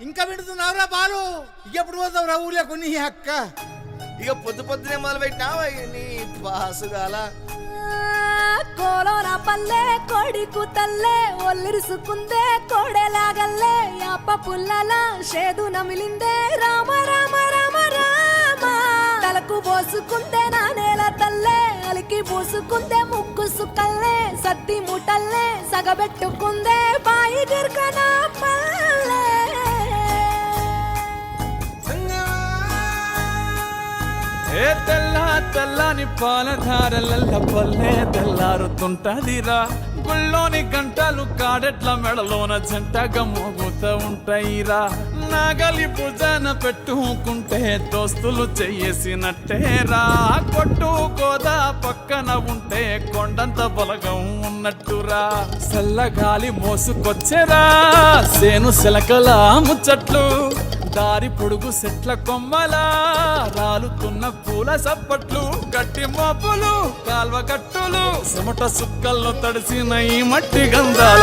ఇంకా వింటున్నావురా బాలు? ఎప్పుడు పోతావు రా ఊళ్ళో కొన్ని అక్క? ఇక పొద్దునే మొదలు పెట్టినావా నీ బాసుగాల? కోలోన పల్లె కోడి కూతల్లే ఒల్లిరుసుకుందే కోడెలాగల్లే యాప పుల్లల షేదు నమిలిందే రామ రామ రామ రామ తలకు పోసుకుందే నా నేల తల్లే అలికి పూసుకుందే ముగ్గు సుక్కల్లే సత్తి ముటల్లే సగబెట్టుకుందే బాయి గిర్కన పల్లె ఏ తెల్లని పాలధారలల్ల పల్లె తెల్లారుతుంటదిరా గుళ్ళోని గంటలు కాడెట్ల మెడలోన జంటగా మోగుతూ ఉంటాయిరా నాగలి భుజాన పెట్టుకుంటే దోస్తులు చెయ్యేసినట్టేరా కొట్టు గోదా పక్కన ఉంటే కొండంత బలగం ఉన్నట్టురా చల్లగాలి మోసుకొచ్చేరా సేను శిలకల ముచ్చట్లు దారి పొడుగు సెట్ల కొమ్మలా రాలుతున్న పూల సప్పట్లు గట్టి మోపులు కాల్వ గట్టులు చెమట సుక్కల్లో తడిసిన ఈ మట్టి గంధాల